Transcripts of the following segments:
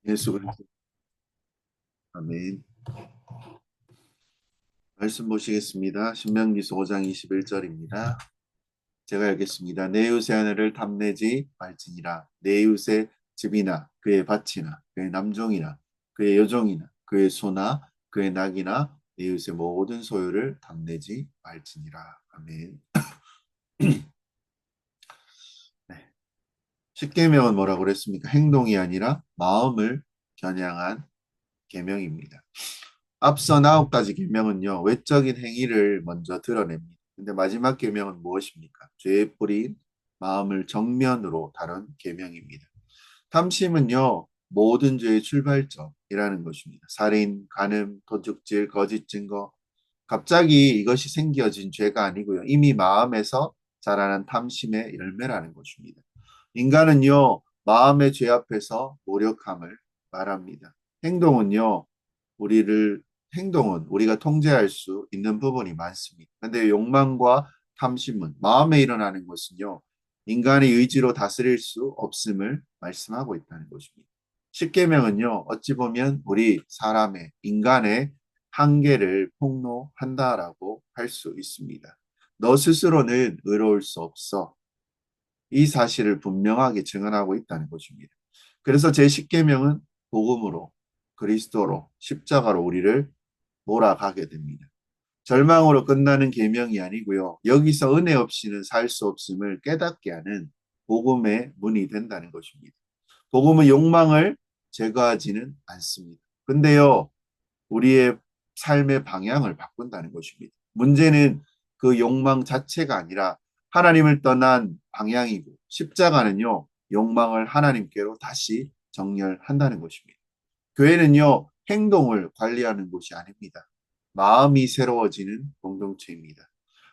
예수 그리스도. 아멘. 말씀 보시겠습니다. 신명기서 5장 21절입니다. 제가 읽겠습니다. 내 이웃의 아내를 탐내지 말지니라. 내 이웃의 집이나 그의 밭이나 그의 남종이나 그의 여종이나 그의 소나 그의 낙이나 내 이웃의 모든 소유를 탐내지 말지니라. 아멘. 네. 십계명은 뭐라고 그랬습니까? 행동이 아니라 마음을 겨냥한 계명입니다. 앞선 9가지 계명은요, 외적인 행위를 먼저 드러냅니다. 근데 마지막 계명은 무엇입니까? 죄의 뿌리인 마음을 정면으로 다룬 계명입니다. 탐심은요, 모든 죄의 출발점이라는 것입니다. 살인, 간음, 도둑질, 거짓 증거. 갑자기 이것이 생겨진 죄가 아니고요. 이미 마음에서 자라난 탐심의 열매라는 것입니다. 인간은요, 마음의 죄 앞에서 무력함을 말합니다. 행동은요, 우리를 행동은 우리가 통제할 수 있는 부분이 많습니다. 근데 욕망과 탐심은 마음에 일어나는 것은요. 인간의 의지로 다스릴 수 없음을 말씀하고 있다는 것입니다. 십계명은요. 어찌 보면 우리 사람의 인간의 한계를 폭로한다라고 할 수 있습니다. 너 스스로는 의로울 수 없어. 이 사실을 분명하게 증언하고 있다는 것입니다. 그래서 제10계명은 복음으로 그리스도로 십자가로 우리를 몰아가게 됩니다. 절망으로 끝나는 계명이 아니고요. 여기서 은혜 없이는 살 수 없음을 깨닫게 하는 복음의 문이 된다는 것입니다. 복음은 욕망을 제거하지는 않습니다. 근데요, 우리의 삶의 방향을 바꾼다는 것입니다. 문제는 그 욕망 자체가 아니라 하나님을 떠난 방향이고 십자가는요, 욕망을 하나님께로 다시 정렬한다는 것입니다. 교회는요, 행동을 관리하는 곳이 아닙니다. 마음이 새로워지는 공동체입니다.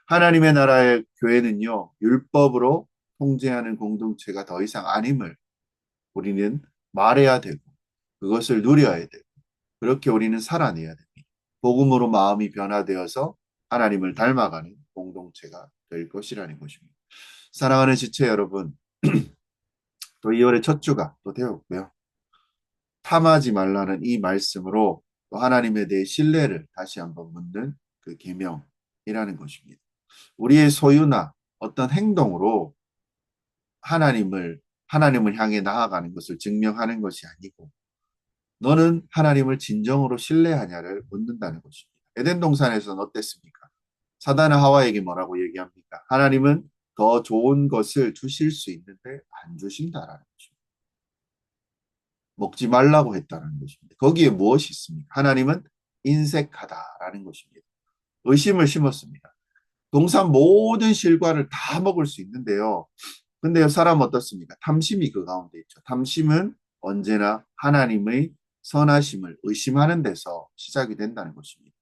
하나님의 나라의 교회는요, 율법으로 통제하는 공동체가 더 이상 아님을 우리는 말해야 되고, 그것을 누려야 되고, 그렇게 우리는 살아내야 됩니다. 복음으로 마음이 변화되어서 하나님을 닮아가는 공동체가 될 것이라는 것입니다. 사랑하는 지체 여러분, 또 2월의 첫 주가 또 되었고요. 탐하지 말라는 이 말씀으로 또 하나님에 대해 신뢰를 다시 한번 묻는 그 계명이라는 것입니다. 우리의 소유나 어떤 행동으로 하나님을 하나님을 향해 나아가는 것을 증명하는 것이 아니고 너는 하나님을 진정으로 신뢰하냐를 묻는다는 것입니다. 에덴 동산에서는 어땠습니까? 사단은 하와에게 뭐라고 얘기합니까? 하나님은 더 좋은 것을 주실 수 있는데 안 주신다라는 것입니다. 먹지 말라고 했다는 것입니다. 거기에 무엇이 있습니까? 하나님은 인색하다라는 것입니다. 의심을 심었습니다. 동산 모든 실과를 다 먹을 수 있는데요. 근데 사람 어떻습니까? 탐심이 그 가운데 있죠. 탐심은 언제나 하나님의 선하심을 의심하는 데서 시작이 된다는 것입니다.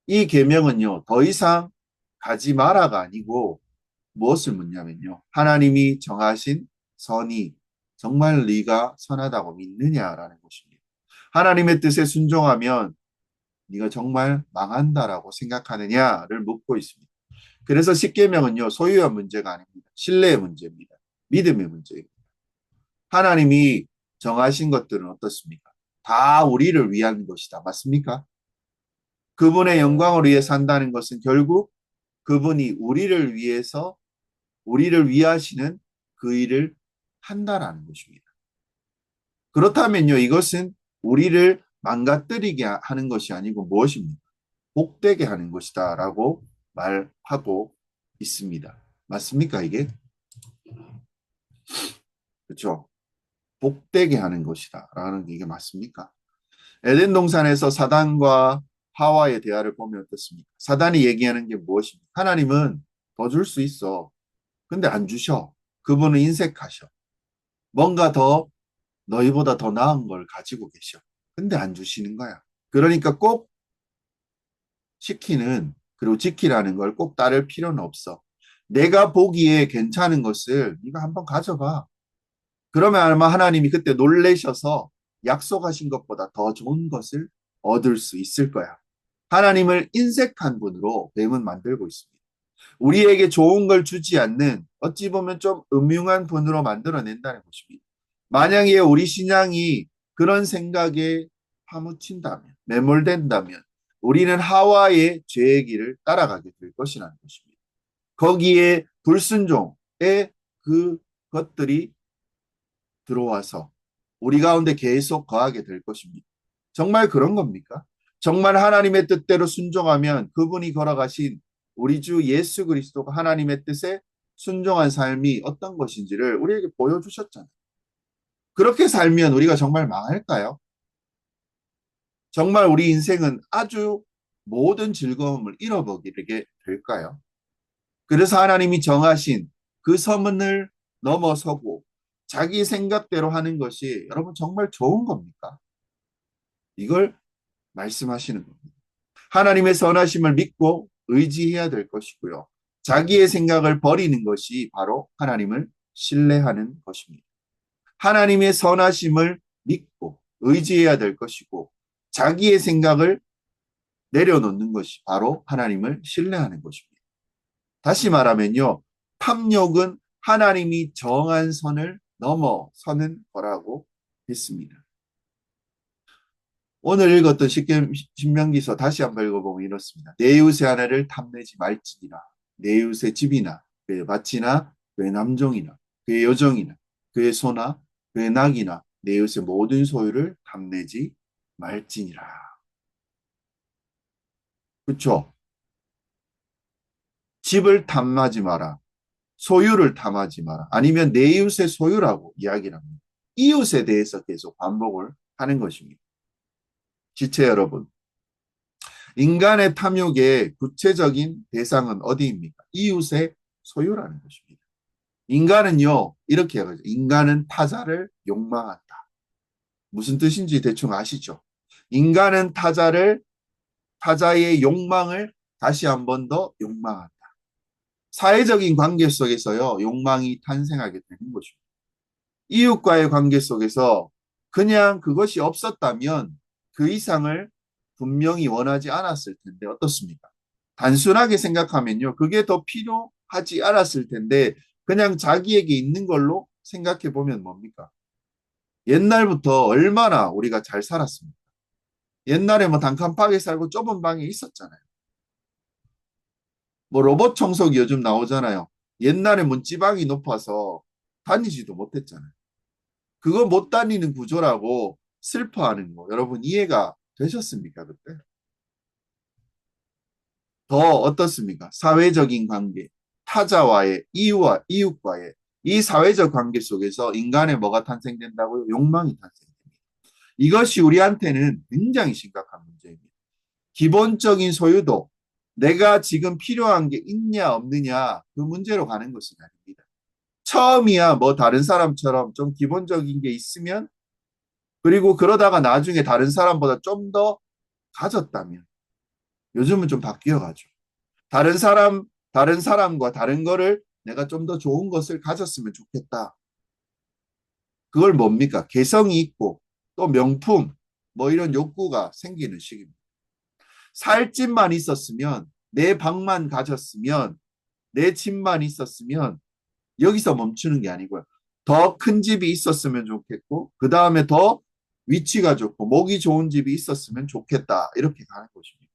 이 계명은요, 더 이상 가지 마라가 아니고 무엇을 묻냐면요. 하나님이 정하신 선이 정말 네가 선하다고 믿느냐라는 것입니다. 하나님의 뜻에 순종하면 네가 정말 망한다라고 생각하느냐를 묻고 있습니다. 그래서 십계명은요, 소유의 문제가 아닙니다. 신뢰의 문제입니다. 믿음의 문제입니다. 하나님이 정하신 것들은 어떻습니까? 다 우리를 위한 것이다. 맞습니까? 그분의 영광을 위해 산다는 것은 결국 그분이 우리를 위하시는 그 일을 한다라는 것입니다. 그렇다면요, 이것은 우리를 망가뜨리게 하는 것이 아니고 무엇입니까? 복되게 하는 것이다라고 말하고 있습니다. 맞습니까, 이게? 그렇죠? 복되게 하는 것이다라는 게 이게 맞습니까? 에덴 동산에서 사단과 하와의 대화를 보면 어떻습니까? 사단이 얘기하는 게 무엇입니까? 하나님은 더 줄 수 있어. 근데 안 주셔. 그분은 인색하셔. 뭔가 더 너희보다 더 나은 걸 가지고 계셔. 근데 안 주시는 거야. 그러니까 꼭 시키는 그리고 지키라는 걸 꼭 따를 필요는 없어. 내가 보기에 괜찮은 것을 네가 한번 가져봐. 그러면 아마 하나님이 그때 놀래셔서 약속하신 것보다 더 좋은 것을 얻을 수 있을 거야. 하나님을 인색한 분으로 뱀은 만들고 있습니다. 우리에게 좋은 걸 주지 않는 어찌 보면 좀 음흉한 분으로 만들어낸다는 것입니다. 만약에 우리 신앙이 그런 생각에 파묻힌다면, 매몰된다면 우리는 하와의 죄의 길을 따라가게 될 것이라는 것입니다. 거기에 불순종의 그 것들이 들어와서 우리 가운데 계속 거하게 될 것입니다. 정말 그런 겁니까? 정말 하나님의 뜻대로 순종하면 그분이 걸어가신 우리 주 예수 그리스도가 하나님의 뜻에 순종한 삶이 어떤 것인지를 우리에게 보여주셨잖아요. 그렇게 살면 우리가 정말 망할까요? 정말 우리 인생은 아주 모든 즐거움을 잃어버리게 될까요? 그래서 하나님이 정하신 그 서문을 넘어서고 자기 생각대로 하는 것이 여러분 정말 좋은 겁니까? 이걸 말씀하시는 겁니다. 하나님의 선하심을 믿고 의지해야 될 것이고요. 자기의 생각을 버리는 것이 바로 하나님을 신뢰하는 것입니다. 하나님의 선하심을 믿고 의지해야 될 것이고 자기의 생각을 내려놓는 것이 바로 하나님을 신뢰하는 것입니다. 다시 말하면요. 탐욕은 하나님이 정한 선을 넘어서는 거라고 했습니다. 오늘 읽었던 신명기서 다시 한번 읽어보면 이렇습니다. 내 이웃의 아내를 탐내지 말지니라. 내 이웃의 집이나 그의 밭이나 그의 남종이나 그의 여종이나 그의 소나 그의 낙이나 내 이웃의 모든 소유를 탐내지 말지니라. 그렇죠? 집을 탐하지 마라. 소유를 탐하지 마라. 아니면 내 이웃의 소유라고 이야기를 합니다. 이웃에 대해서 계속 반복을 하는 것입니다. 지체 여러분, 인간의 탐욕의 구체적인 대상은 어디입니까? 이웃의 소유라는 것입니다. 인간은요, 이렇게 하죠. 인간은 타자를 욕망한다. 무슨 뜻인지 대충 아시죠? 인간은 타자의 욕망을 다시 한 번 더 욕망한다. 사회적인 관계 속에서요, 욕망이 탄생하게 되는 것입니다. 이웃과의 관계 속에서 그냥 그것이 없었다면 그 이상을 분명히 원하지 않았을 텐데 어떻습니까? 단순하게 생각하면요. 그게 더 필요하지 않았을 텐데 그냥 자기에게 있는 걸로 생각해 보면 뭡니까? 옛날부터 얼마나 우리가 잘 살았습니까? 옛날에 뭐 단칸방에 살고 좁은 방에 있었잖아요. 뭐 로봇 청소기 요즘 나오잖아요. 옛날에 문지방이 높아서 다니지도 못했잖아요. 그거 못 다니는 구조라고 슬퍼하는 거 여러분 이해가 되셨습니까 그때? 더 어떻습니까? 사회적인 관계, 타자와의 이웃과의 이 사회적 관계 속에서 인간의 뭐가 탄생된다고요? 욕망이 탄생됩니다. 이것이 우리한테는 굉장히 심각한 문제입니다. 기본적인 소유도 내가 지금 필요한 게 있냐 없느냐 그 문제로 가는 것은 아닙니다. 처음이야 뭐 다른 사람처럼 좀 기본적인 게 있으면 그리고 그러다가 나중에 다른 사람보다 좀 더 가졌다면 요즘은 좀 바뀌어 가죠. 다른 사람과 다른 거를 내가 좀 더 좋은 것을 가졌으면 좋겠다. 그걸 뭡니까? 개성이 있고 또 명품 뭐 이런 욕구가 생기는 시기입니다. 살 집만 있었으면 내 방만 가졌으면 내 집만 있었으면 여기서 멈추는 게 아니고요. 더 큰 집이 있었으면 좋겠고 그 다음에 더 위치가 좋고 목이 좋은 집이 있었으면 좋겠다. 이렇게 가는 것입니다.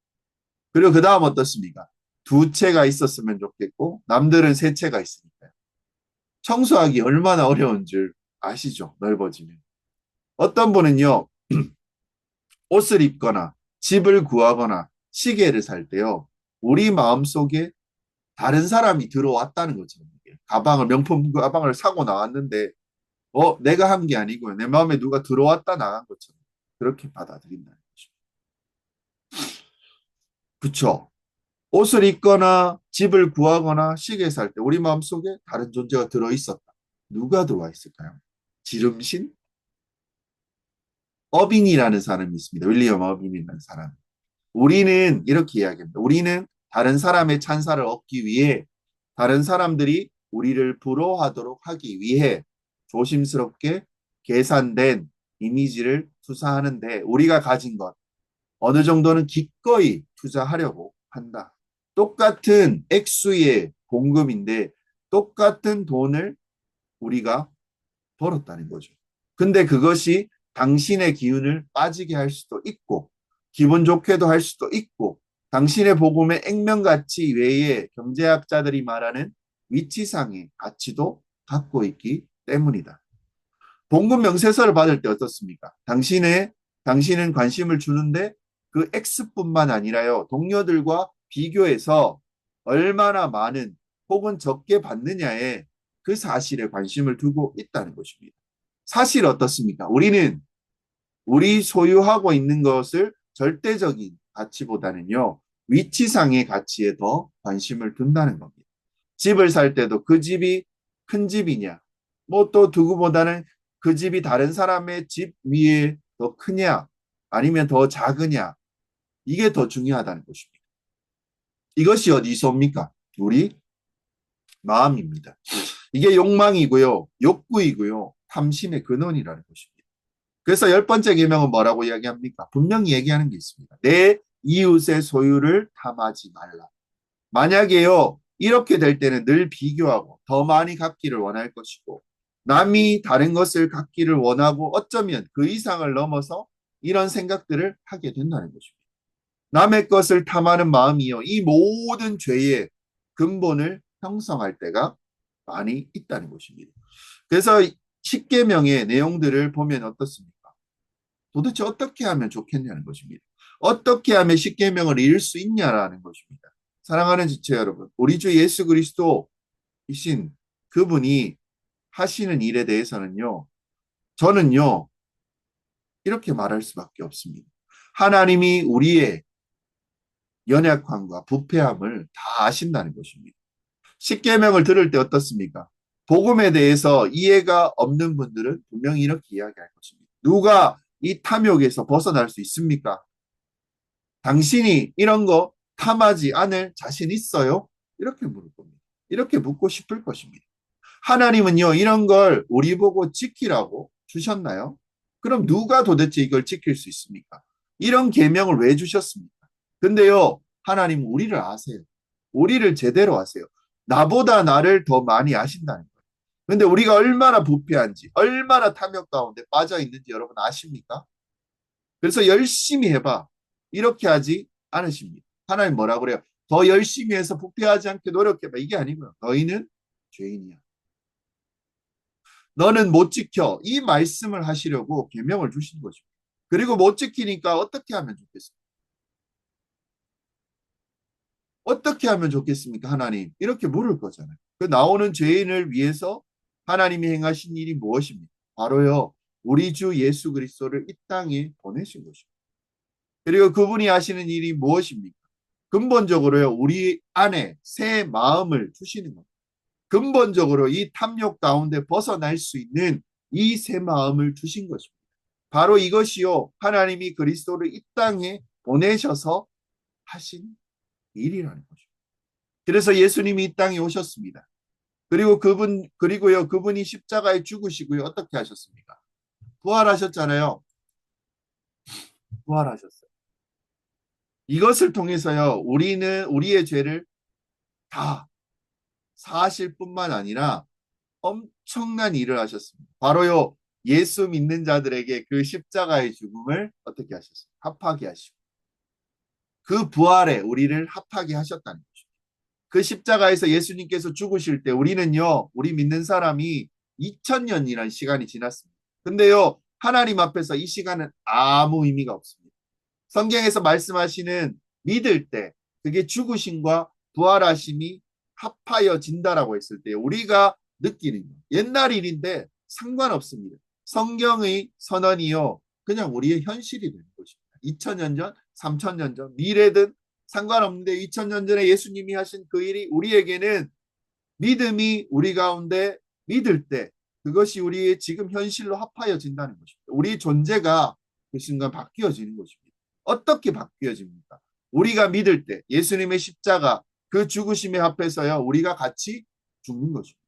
그리고 그 다음 어떻습니까? 두 채가 있었으면 좋겠고 남들은 세 채가 있으니까요. 청소하기 얼마나 어려운 줄 아시죠? 넓어지면. 어떤 분은요. 옷을 입거나 집을 구하거나 시계를 살 때요. 우리 마음속에 다른 사람이 들어왔다는 것처럼 가방을 명품 가방을 사고 나왔는데 내가 한 게 아니고요. 내 마음에 누가 들어왔다 나간 것처럼 그렇게 받아들인다는 거죠. 그렇죠? 옷을 입거나 집을 구하거나 시계 살 때 우리 마음속에 다른 존재가 들어 있었다. 누가 들어와 있을까요? 지름신? 어빙이라는 사람이 있습니다. 윌리엄 어빙이라는 사람. 우리는 이렇게 이야기합니다. 우리는 다른 사람의 찬사를 얻기 위해 다른 사람들이 우리를 부러워하도록 하기 위해 조심스럽게 계산된 이미지를 투사하는데 우리가 가진 것 어느 정도는 기꺼이 투자하려고 한다. 똑같은 액수의 공급인데 똑같은 돈을 우리가 벌었다는 거죠. 근데 그것이 당신의 기운을 빠지게 할 수도 있고 기분 좋게도 할 수도 있고 당신의 복음의 액면가치 외에 경제학자들이 말하는 위치상의 가치도 갖고 있기 때문이다. 봉급 명세서를 받을 때 어떻습니까? 당신은 관심을 주는데 그 X뿐만 아니라요. 동료들과 비교해서 얼마나 많은 혹은 적게 받느냐에 그 사실에 관심을 두고 있다는 것입니다. 사실 어떻습니까? 우리 소유하고 있는 것을 절대적인 가치보다는요. 위치상의 가치에 더 관심을 둔다는 겁니다. 집을 살 때도 그 집이 큰 집이냐, 뭐 또 누구보다는 그 집이 다른 사람의 집 위에 더 크냐, 아니면 더 작으냐, 이게 더 중요하다는 것입니다. 이것이 어디서 옵니까? 우리 마음입니다. 이게 욕망이고요, 욕구이고요, 탐심의 근원이라는 것입니다. 그래서 열 번째 계명은 뭐라고 이야기합니까? 분명히 얘기하는 게 있습니다. 내 이웃의 소유를 탐하지 말라. 만약에요, 이렇게 될 때는 늘 비교하고 더 많이 갖기를 원할 것이고, 남이 다른 것을 갖기를 원하고 어쩌면 그 이상을 넘어서 이런 생각들을 하게 된다는 것입니다. 남의 것을 탐하는 마음이요, 이 모든 죄의 근본을 형성할 때가 많이 있다는 것입니다. 그래서 십계명의 내용들을 보면 어떻습니까? 도대체 어떻게 하면 좋겠냐는 것입니다. 어떻게 하면 십계명을 이룰 수 있냐라는 것입니다. 사랑하는 지체 여러분, 우리 주 예수 그리스도이신 그분이 하시는 일에 대해서는요, 저는요, 이렇게 말할 수밖에 없습니다. 하나님이 우리의 연약함과 부패함을 다 아신다는 것입니다. 십계명을 들을 때 어떻습니까? 복음에 대해서 이해가 없는 분들은 분명히 이렇게 이야기할 것입니다. 누가 이 탐욕에서 벗어날 수 있습니까? 당신이 이런 거 탐하지 않을 자신 있어요? 이렇게 물을 겁니다. 이렇게 묻고 싶을 것입니다. 하나님은요, 이런 걸 우리 보고 지키라고 주셨나요? 그럼 누가 도대체 이걸 지킬 수 있습니까? 이런 계명을 왜 주셨습니까? 근데요, 하나님 우리를 아세요. 우리를 제대로 아세요. 나보다 나를 더 많이 아신다는 거예요. 근데 우리가 얼마나 부패한지, 얼마나 탐욕 가운데 빠져 있는지 여러분 아십니까? 그래서 열심히 해봐. 이렇게 하지 않으십니다. 하나님 뭐라고 그래요? 더 열심히 해서 부패하지 않게 노력해봐. 이게 아니고요. 너희는 죄인이야. 너는 못 지켜. 이 말씀을 하시려고 계명을 주신 것입니다. 그리고 못 지키니까 어떻게 하면 좋겠습니까? 어떻게 하면 좋겠습니까, 하나님? 이렇게 물을 거잖아요. 그 나오는 죄인을 위해서 하나님이 행하신 일이 무엇입니까? 바로요, 우리 주 예수 그리스도를 이 땅에 보내신 것입니다. 그리고 그분이 하시는 일이 무엇입니까? 근본적으로요, 우리 안에 새 마음을 주시는 겁니다. 근본적으로 이 탐욕 가운데 벗어날 수 있는 이 새 마음을 주신 것입니다. 바로 이것이요, 하나님이 그리스도를 이 땅에 보내셔서 하신 일이라는 것입니다. 그래서 예수님이 이 땅에 오셨습니다. 그리고요, 그분이 십자가에 죽으시고요, 어떻게 하셨습니까? 부활하셨잖아요. 부활하셨어요. 이것을 통해서요, 우리는 우리의 죄를 다 사실 뿐만 아니라 엄청난 일을 하셨습니다. 바로요, 예수 믿는 자들에게 그 십자가의 죽음을 어떻게 하셨어요? 합하게 하시고 그 부활에 우리를 합하게 하셨다는 거죠. 그 십자가에서 예수님께서 죽으실 때 우리는요, 우리 믿는 사람이 2000년이라는 시간이 지났습니다. 근데요, 하나님 앞에서 이 시간은 아무 의미가 없습니다. 성경에서 말씀하시는 믿을 때 그게 죽으심과 부활하심이 합하여진다라고 했을 때 우리가 느끼는 옛날 일인데 상관없습니다. 성경의 선언이요, 그냥 우리의 현실이 되는 것입니다. 2000년 전, 3000년 전, 미래든 상관없는데 2000년 전에 예수님이 하신 그 일이 우리에게는 믿음이 우리 가운데 믿을 때 그것이 우리의 지금 현실로 합하여진다는 것입니다. 우리 존재가 그 순간 바뀌어지는 것입니다. 어떻게 바뀌어집니까? 우리가 믿을 때 예수님의 십자가 그 죽으심에 합해서요, 우리가 같이 죽는 것입니다.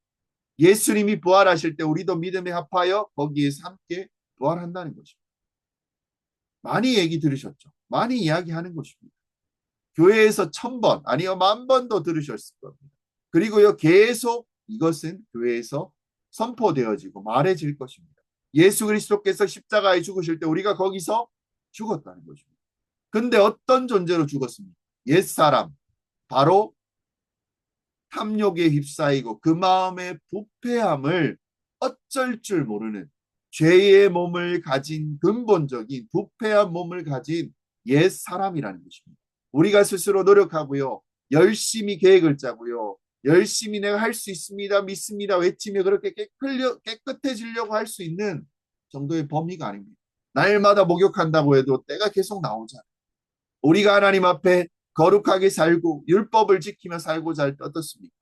예수님이 부활하실 때 우리도 믿음에 합하여 거기에서 함께 부활한다는 것입니다. 많이 얘기 들으셨죠? 많이 이야기하는 것입니다. 교회에서 1000번 아니요 10,000번도 들으셨을 겁니다. 그리고요, 계속 이것은 교회에서 선포되어지고 말해질 것입니다. 예수 그리스도께서 십자가에 죽으실 때 우리가 거기서 죽었다는 것입니다. 근데 어떤 존재로 죽었습니까? 옛사람, 바로 탐욕에 휩싸이고 그 마음의 부패함을 어쩔 줄 모르는 죄의 몸을 가진 근본적인 부패한 몸을 가진 옛 사람이라는 것입니다. 우리가 스스로 노력하고요. 열심히 계획을 짜고요. 열심히 내가 할 수 있습니다. 믿습니다. 외치며 그렇게 깨끗해지려고 할 수 있는 정도의 범위가 아닙니다. 날마다 목욕한다고 해도 때가 계속 나오잖아요. 우리가 하나님 앞에 거룩하게 살고 율법을 지키며 살고자 할 때 어떻습니까?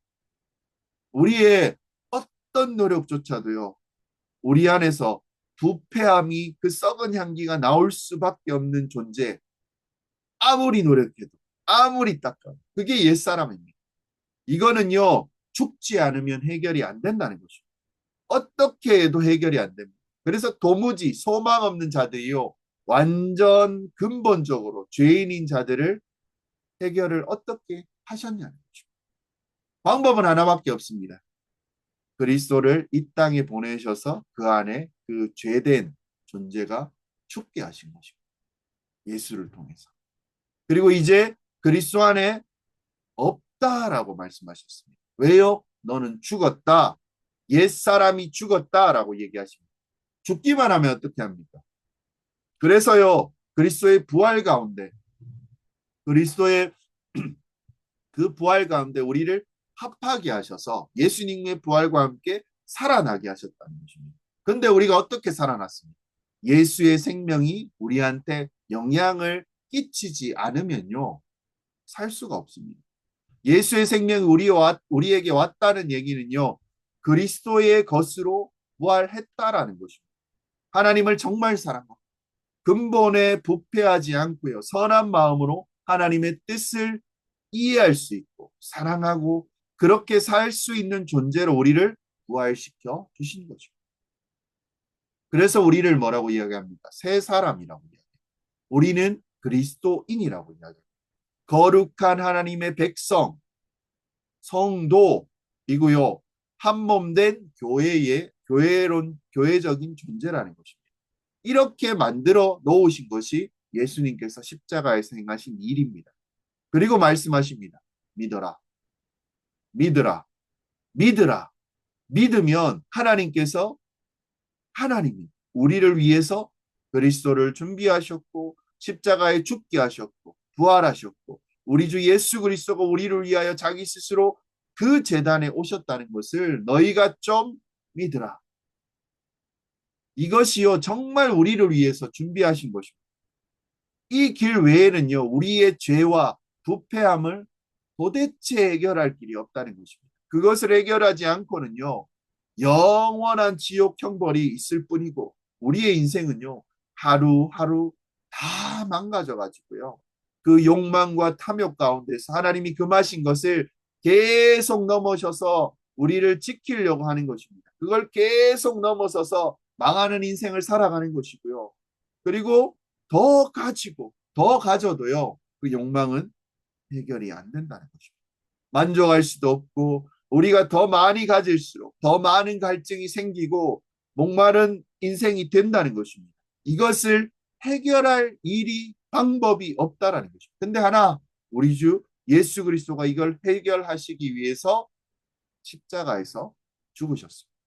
우리의 어떤 노력조차도요, 우리 안에서 부패함이 그 썩은 향기가 나올 수밖에 없는 존재, 아무리 노력해도, 아무리 닦아도, 그게 옛사람입니다. 이거는요, 죽지 않으면 해결이 안 된다는 것이죠. 어떻게 해도 해결이 안 됩니다. 그래서 도무지 소망 없는 자들이요, 완전 근본적으로 죄인인 자들을 해결을 어떻게 하셨냐는 거죠. 방법은 하나밖에 없습니다. 그리스도를 이 땅에 보내셔서 그 안에 그 죄된 존재가 죽게 하신 것입니다. 예수를 통해서. 그리고 이제 그리스도 안에 없다라고 말씀하셨습니다. 왜요? 너는 죽었다. 옛사람이 죽었다라고 얘기하십니다. 죽기만 하면 어떻게 합니까? 그래서요, 그리스도의 부활 가운데, 그리스도의 그 부활 가운데 우리를 합하게 하셔서 예수님의 부활과 함께 살아나게 하셨다는 것입니다. 근데 우리가 어떻게 살아났습니까? 예수의 생명이 우리한테 영향을 끼치지 않으면요, 살 수가 없습니다. 예수의 생명이 우리에게 왔다는 얘기는요, 그리스도의 것으로 부활했다라는 것입니다. 하나님을 정말 사랑하고 근본에 부패하지 않고요, 선한 마음으로 하나님의 뜻을 이해할 수 있고 사랑하고 그렇게 살 수 있는 존재로 우리를 부활시켜 주신 거죠. 그래서 우리를 뭐라고 이야기합니까? 새 사람이라고 이야기해요. 우리는 그리스도인이라고 이야기해요. 거룩한 하나님의 백성, 성도이고요. 한몸된 교회적인 존재라는 것입니다. 이렇게 만들어 놓으신 것이 예수님께서 십자가에서 행하신 일입니다. 그리고 말씀하십니다. 믿어라. 믿으라. 믿으라. 믿으면 하나님이 우리를 위해서 그리스도를 준비하셨고 십자가에 죽게 하셨고 부활하셨고 우리 주 예수 그리스도가 우리를 위하여 자기 스스로 그 제단에 오셨다는 것을 너희가 좀 믿으라. 이것이요 정말 우리를 위해서 준비하신 것입니다. 이 길 외에는요 우리의 죄와 부패함을 도대체 해결할 길이 없다는 것입니다. 그것을 해결하지 않고는요 영원한 지옥 형벌이 있을 뿐이고 우리의 인생은요 하루하루 다 망가져 가지고요 그 욕망과 탐욕 가운데서 하나님이 금하신 것을 계속 넘어서서 우리를 지키려고 하는 것입니다. 그걸 계속 넘어서서 망하는 인생을 살아가는 것이고요. 그리고 더 가지고 더 가져도요 그 욕망은 해결이 안 된다는 것입니다. 만족할 수도 없고 우리가 더 많이 가질수록 더 많은 갈증이 생기고 목마른 인생이 된다는 것입니다. 이것을 해결할 일이 방법이 없다라는 것입니다. 근데 하나 우리 주 예수 그리스도가 이걸 해결하시기 위해서 십자가에서 죽으셨습니다.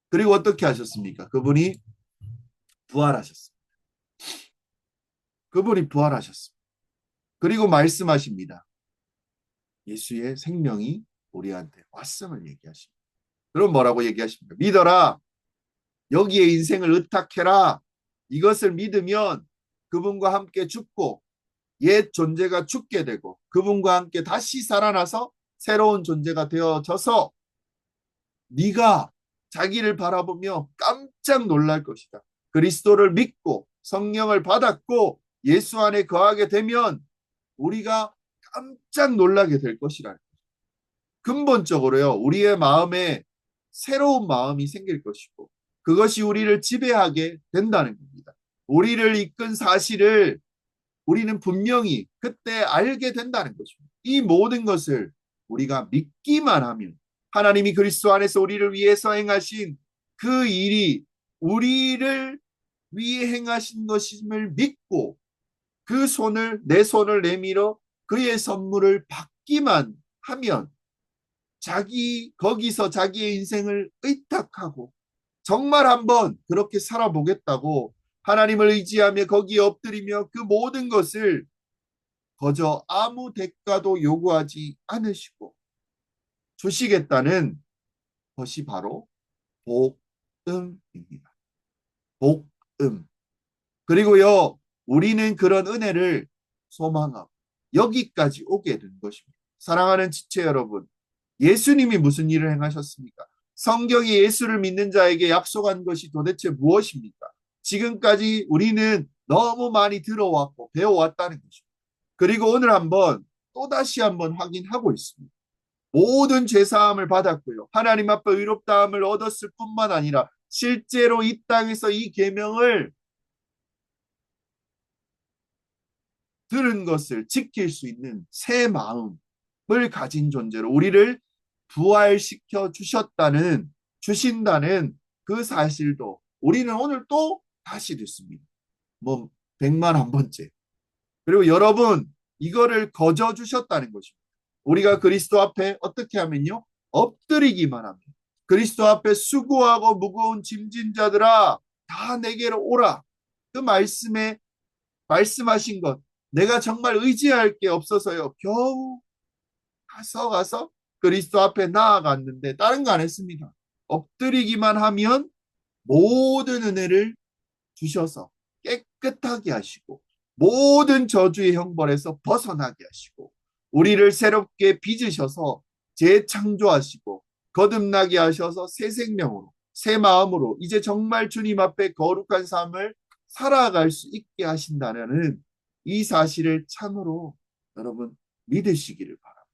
그리고 어떻게 하셨습니까? 그분이 부활하셨습니다. 그분이 부활하셨습니다. 그리고 말씀하십니다. 예수의 생명이 우리한테 왔음을 얘기하십니다. 그럼 뭐라고 얘기하십니까? 믿어라. 여기에 인생을 의탁해라. 이것을 믿으면 그분과 함께 죽고 옛 존재가 죽게 되고 그분과 함께 다시 살아나서 새로운 존재가 되어져서 네가 자기를 바라보며 깜짝 놀랄 것이다. 그리스도를 믿고 성령을 받았고 예수 안에 거하게 되면 우리가 깜짝 놀라게 될 것이라. 근본적으로요. 우리의 마음에 새로운 마음이 생길 것이고 그것이 우리를 지배하게 된다는 겁니다. 우리를 이끈 사실을 우리는 분명히 그때 알게 된다는 것입니다. 이 모든 것을 우리가 믿기만 하면 하나님이 그리스도 안에서 우리를 위해서 행하신 그 일이 우리를 위해 행하신 것임을 믿고 그 내 손을 내밀어 그의 선물을 받기만 하면 거기서 자기의 인생을 의탁하고 정말 한번 그렇게 살아보겠다고 하나님을 의지하며 거기에 엎드리며 그 모든 것을 거저 아무 대가도 요구하지 않으시고 주시겠다는 것이 바로 복음입니다. 복음. 그리고요, 우리는 그런 은혜를 소망하고 여기까지 오게 된 것입니다. 사랑하는 지체 여러분, 예수님이 무슨 일을 행하셨습니까? 성경이 예수를 믿는 자에게 약속한 것이 도대체 무엇입니까? 지금까지 우리는 너무 많이 들어왔고 배워왔다는 것입니다. 그리고 오늘 또다시 한번 확인하고 있습니다. 모든 죄사함을 받았고요. 하나님 앞에 의롭다함을 얻었을 뿐만 아니라 실제로 이 땅에서 이 계명을 들은 것을 지킬 수 있는 새 마음을 가진 존재로 우리를 부활시켜 주신다는 그 사실도 우리는 오늘 또 다시 듣습니다. 뭐 100만 1번째. 그리고 여러분 이거를 거저 주셨다는 것입니다. 우리가 그리스도 앞에 어떻게 하면요? 엎드리기만 합니다. 그리스도 앞에 수고하고 무거운 짐진 자들아 다 내게로 오라. 그 말씀하신 것 내가 정말 의지할 게 없어서요. 겨우 가서 그리스도 앞에 나아갔는데 다른 거 안 했습니다. 엎드리기만 하면 모든 은혜를 주셔서 깨끗하게 하시고 모든 저주의 형벌에서 벗어나게 하시고 우리를 새롭게 빚으셔서 재창조하시고 거듭나게 하셔서 새 생명으로 새 마음으로 이제 정말 주님 앞에 거룩한 삶을 살아갈 수 있게 하신다는 이 사실을 참으로 여러분 믿으시기를 바랍니다.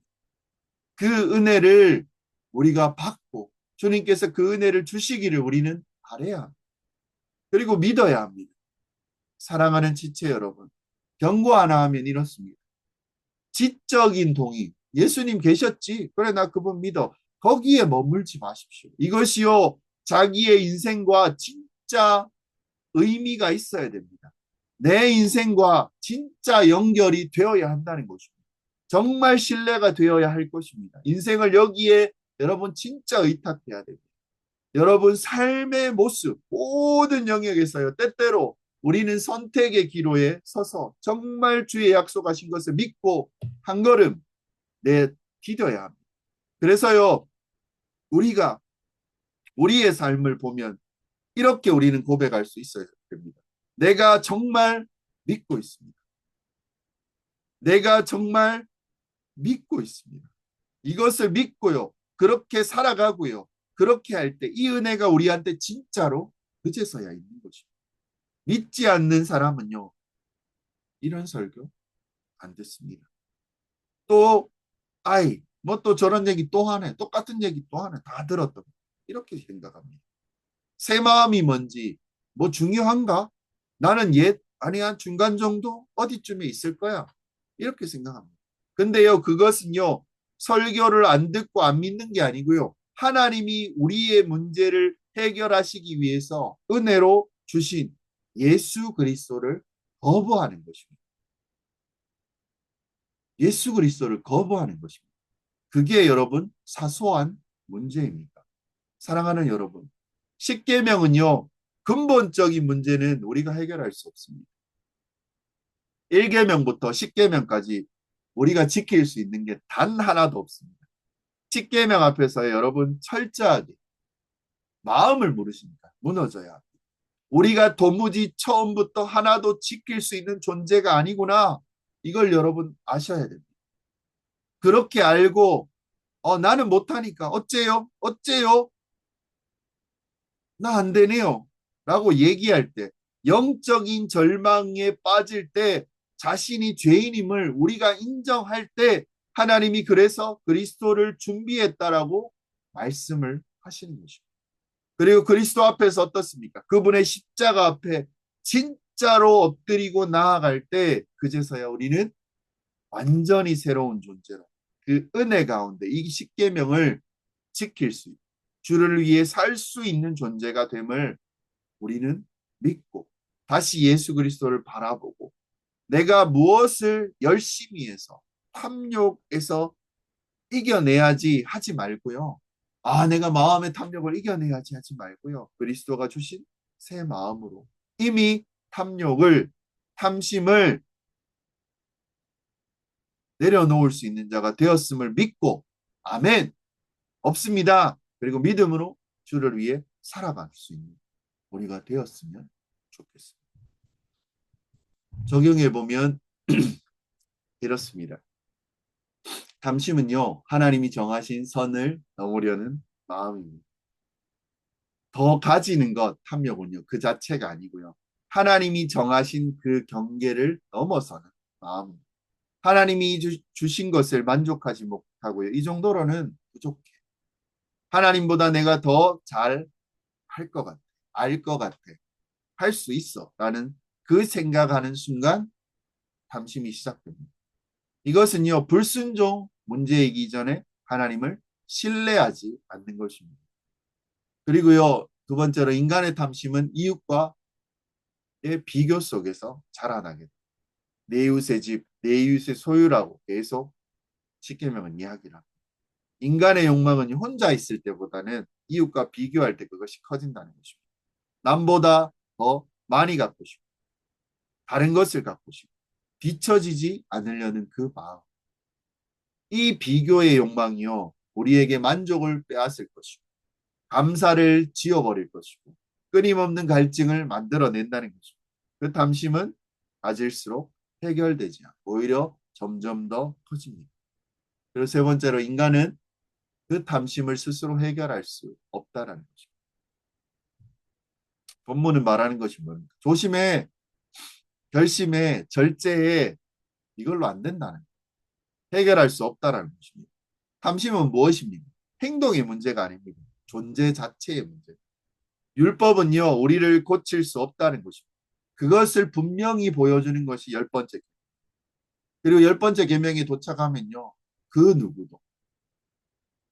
그 은혜를 우리가 받고 주님께서 그 은혜를 주시기를 우리는 바라야 합니다. 그리고 믿어야 합니다. 사랑하는 지체 여러분, 경고 하나 하면 이렇습니다. 지적인 동의, 예수님 계셨지? 그래 나 그분 믿어. 거기에 머물지 마십시오. 이것이요 자기의 인생과 진짜 의미가 있어야 됩니다. 내 인생과 진짜 연결이 되어야 한다는 것입니다. 정말 신뢰가 되어야 할 것입니다. 인생을 여기에 여러분 진짜 의탁해야 됩니다. 여러분 삶의 모습 모든 영역에서요. 때때로 우리는 선택의 기로에 서서 정말 주의 약속하신 것을 믿고 한 걸음 디뎌야 합니다. 그래서요. 우리가 우리의 삶을 보면 이렇게 우리는 고백할 수 있어야 됩니다. 내가 정말 믿고 있습니다. 내가 정말 믿고 있습니다. 이것을 믿고요. 그렇게 살아가고요. 그렇게 할 때 이 은혜가 우리한테 진짜로 그제서야 있는 것입니다. 믿지 않는 사람은요. 이런 설교 안 듣습니다. 또 뭐 또 저런 얘기 또 하네. 똑같은 얘기 또 하네. 다 들었던 이렇게 생각합니다. 새 마음이 뭔지 뭐 중요한가? 나는 아니야 중간 정도 어디쯤에 있을 거야. 이렇게 생각합니다. 근데요 그것은요 설교를 안 듣고 안 믿는 게 아니고요. 하나님이 우리의 문제를 해결하시기 위해서 은혜로 주신 예수 그리스도를 거부하는 것입니다. 예수 그리스도를 거부하는 것입니다. 그게 여러분 사소한 문제입니다. 사랑하는 여러분, 십계명은요 근본적인 문제는 우리가 해결할 수 없습니다. 1계명부터 10계명까지 우리가 지킬 수 있는 게 단 하나도 없습니다. 10계명 앞에서 여러분 철저하게 마음을 무너져야 합니다. 우리가 도무지 처음부터 하나도 지킬 수 있는 존재가 아니구나. 이걸 여러분 아셔야 됩니다. 그렇게 알고 나는 못하니까 어째요? 나 안 되네요. 라고 얘기할 때 영적인 절망에 빠질 때 자신이 죄인임을 우리가 인정할 때 하나님이 그래서 그리스도를 준비했다라고 말씀을 하시는 것입니다. 그리고 그리스도 앞에서 어떻습니까? 그분의 십자가 앞에 진짜로 엎드리고 나아갈 때 그제서야 우리는 완전히 새로운 존재로 그 은혜 가운데 이 십계명을 지킬 수 있고 주를 위해 살 수 있는 존재가 됨을 우리는 믿고 다시 예수 그리스도를 바라보고 내가 무엇을 열심히 해서 탐욕에서 이겨내야지 하지 말고요. 아, 내가 마음의 탐욕을 이겨내야지 하지 말고요. 그리스도가 주신 새 마음으로 이미 탐욕을, 탐심을 내려놓을 수 있는 자가 되었음을 믿고, 아멘, 없습니다. 그리고 믿음으로 주를 위해 살아갈 수 있는 우리가 되었으면 좋겠습니다. 적용해 보면 이렇습니다. 탐심은요, 하나님이 정하신 선을 넘으려는 마음입니다. 더 가지는 것, 탐욕은요, 그 자체가 아니고요. 하나님이 정하신 그 경계를 넘어서는 마음입니다. 하나님이 주신 것을 만족하지 못하고요. 이 정도로는 부족해. 하나님보다 내가 더 잘 할 것 같아. 알 것 같아. 할 수 있어. 라는 그 생각하는 순간 탐심이 시작됩니다. 이것은요, 불순종 문제이기 전에 하나님을 신뢰하지 않는 것입니다. 그리고요, 두 번째로 인간의 탐심은 이웃과의 비교 속에서 자라나게 됩니다. 내 이웃의 집, 내 이웃의 소유라고 계속 십계명은 이야기를 합니다. 인간의 욕망은 혼자 있을 때보다는 이웃과 비교할 때 그것이 커진다는 것입니다. 남보다 더 많이 갖고 싶고 다른 것을 갖고 싶고 뒤처지지 않으려는 그 마음. 이 비교의 욕망이요, 우리에게 만족을 빼앗을 것이고 감사를 지워버릴 것이고 끊임없는 갈증을 만들어낸다는 것입니다. 그 탐심은 가질수록 해결되지 않고 오히려 점점 더 커집니다. 그리고 세 번째로 인간은 그 탐심을 스스로 해결할 수 없다라는 것입니다. 본문은 말하는 것이 뭡니까? 조심해, 결심해, 절제해. 이걸로 안 된다는 거예요. 해결할 수 없다라는 것입니다. 탐심은 무엇입니까? 행동의 문제가 아닙니다. 존재 자체의 문제. 율법은요, 우리를 고칠 수 없다는 것입니다. 그것을 분명히 보여주는 것이 열 번째. 그리고 열 번째 계명에 도착하면요, 그 누구도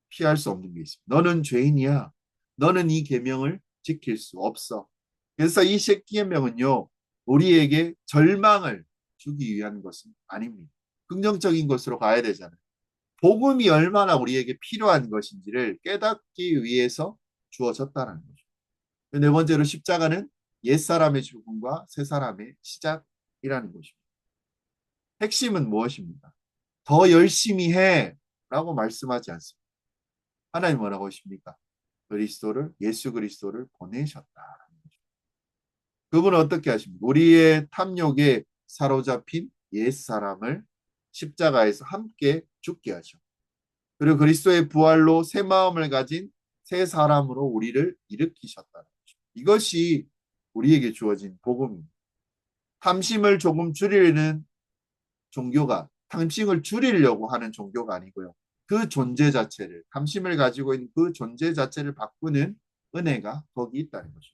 피할 수 없는 게 있습니다. 너는 죄인이야. 너는 이 계명을 지킬 수 없어. 그래서 이 십계명은요, 우리에게 절망을 주기 위한 것은 아닙니다. 긍정적인 것으로 가야 되잖아요. 복음이 얼마나 우리에게 필요한 것인지를 깨닫기 위해서 주어졌다는 거죠. 네 번째로 십자가는 옛사람의 죽음과 새사람의 시작이라는 것입니다. 핵심은 무엇입니까? 더 열심히 해 라고 말씀하지 않습니다. 하나님 뭐라고 하십니까? 예수 그리스도를 보내셨다. 그분은 어떻게 하십니까? 우리의 탐욕에 사로잡힌 옛사람을 십자가에서 함께 죽게 하셔. 그리고 그리스도의 부활로 새 마음을 가진 새 사람으로 우리를 일으키셨다는 거죠. 이것이 우리에게 주어진 복음입니다. 탐심을 조금 줄이는 종교가, 탐심을 줄이려고 하는 종교가 아니고요. 그 존재 자체를, 탐심을 가지고 있는 그 존재 자체를 바꾸는 은혜가 거기 있다는 거죠.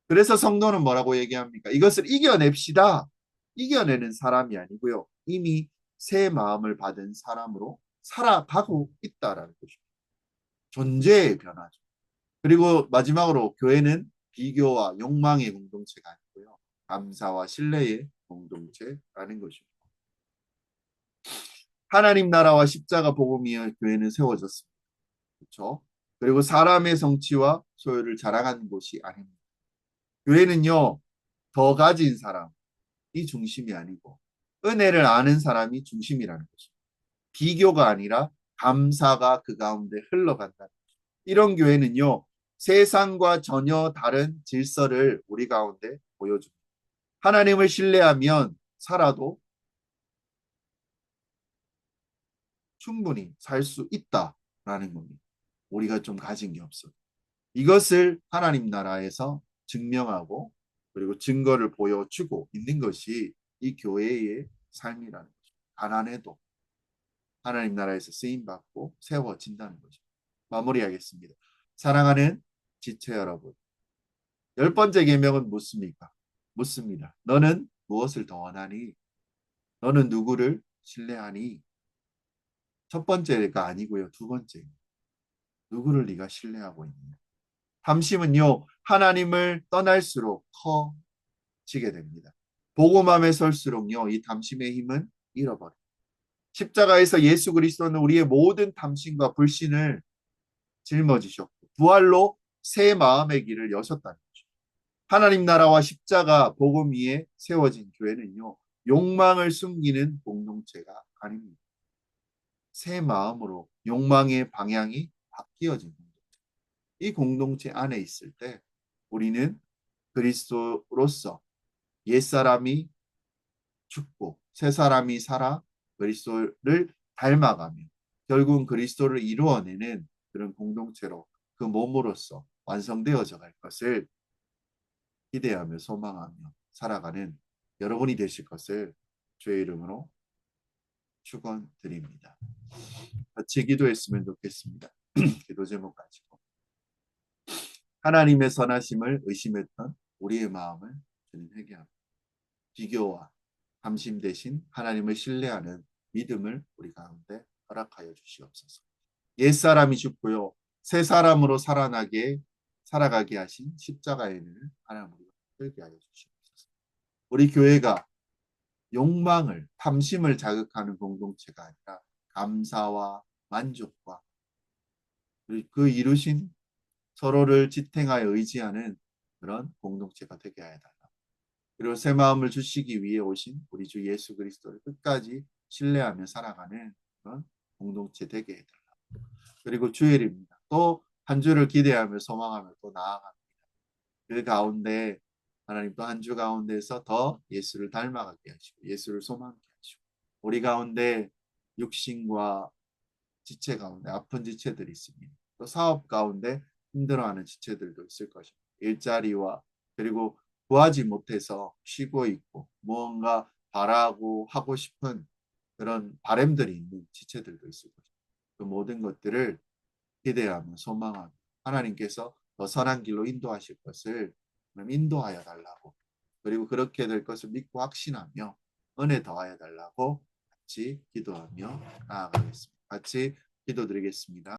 그래서 성도는 뭐라고 얘기합니까? 이것을 이겨냅시다. 이겨내는 사람이 아니고요. 이미 새 마음을 받은 사람으로 살아가고 있다라는 것입니다. 존재의 변화죠. 그리고 마지막으로 교회는 비교와 욕망의 공동체가 아니고요. 감사와 신뢰의 공동체라는 것입니다. 하나님 나라와 십자가 복음이여 교회는 세워졌습니다. 그렇죠? 그리고 사람의 성취와 소유를 자랑하는 곳이 아닙니다. 교회는요, 더 가진 사람이 중심이 아니고 은혜를 아는 사람이 중심이라는 것입니다. 비교가 아니라 감사가 그 가운데 흘러간다는 것입니다. 이런 교회는요, 세상과 전혀 다른 질서를 우리 가운데 보여줍니다. 하나님을 신뢰하면 살아도 충분히 살 수 있다라는 겁니다. 우리가 좀 가진 게 없어요. 이것을 하나님 나라에서 증명하고 그리고 증거를 보여주고 있는 것이 이 교회의 삶이라는 거죠. 가난해도 하나님 나라에서 쓰임받고 세워진다는 거죠. 마무리하겠습니다. 사랑하는 지체 여러분, 열 번째 계명은 묻습니까? 묻습니다. 너는 무엇을 더 원하니? 너는 누구를 신뢰하니? 첫 번째가 아니고요. 두 번째, 누구를 네가 신뢰하고 있느냐? 탐심은요, 하나님을 떠날수록 커지게 됩니다. 복음함에 설수록요, 이 탐심의 힘은 잃어버려요. 십자가에서 예수 그리스도는 우리의 모든 탐심과 불신을 짊어지셨고 부활로 새 마음의 길을 여셨다는 거죠. 하나님 나라와 십자가 복음 위에 세워진 교회는요, 욕망을 숨기는 공동체가 아닙니다. 새 마음으로 욕망의 방향이 바뀌어진 공동체. 이 공동체 안에 있을 때 우리는 그리스도로서 옛사람이 죽고 새 사람이 살아 그리스도를 닮아가며 결국은 그리스도를 이루어내는 그런 공동체로 그 몸으로서 완성되어져 갈 것을 기대하며 소망하며 살아가는 여러분이 되실 것을 주의 이름으로 축원드립니다. 같이 기도했으면 좋겠습니다. 기도 제목 가지고 하나님의 선하심을 의심했던 우리의 마음을 주님 회개합니다. 비교와 감심 대신 하나님을 신뢰하는 믿음을 우리 가운데 허락하여 주시옵소서. 옛사람이 죽고요, 새 사람으로 살아가게 하신 십자가의 은혜를 하나님 우리가 들게 하여 주시옵소서. 우리 교회가 욕망을, 탐심을 자극하는 공동체가 아니라 감사와 만족과 그 이루신 서로를 지탱하여 의지하는 그런 공동체가 되게 하여 달라. 그리고 새 마음을 주시기 위해 오신 우리 주 예수 그리스도를 끝까지 신뢰하며 살아가는 그런 공동체 되게 해달라. 그리고 주일입니다. 또 한 주를 기대하며 소망하며 또 나아갑니다. 그 가운데 하나님 또 한 주 가운데서 더 예수를 닮아가게 하시고 예수를 소망케 하시고 우리 가운데 육신과 지체 가운데 아픈 지체들이 있습니다. 또 사업 가운데 힘들어하는 지체들도 있을 것입니다. 일자리와 그리고 구하지 못해서 쉬고 있고 무언가 바라고 하고 싶은 그런 바램들이 있는 지체들도 있을 것입니다. 그 모든 것들을 기대하며 소망하며 하나님께서 더 선한 길로 인도하실 것을 인도하여 달라고 그리고 그렇게 될 것을 믿고 확신하며 은혜 더하여 달라고 같이 기도하며 나아가겠습니다. 같이 기도드리겠습니다.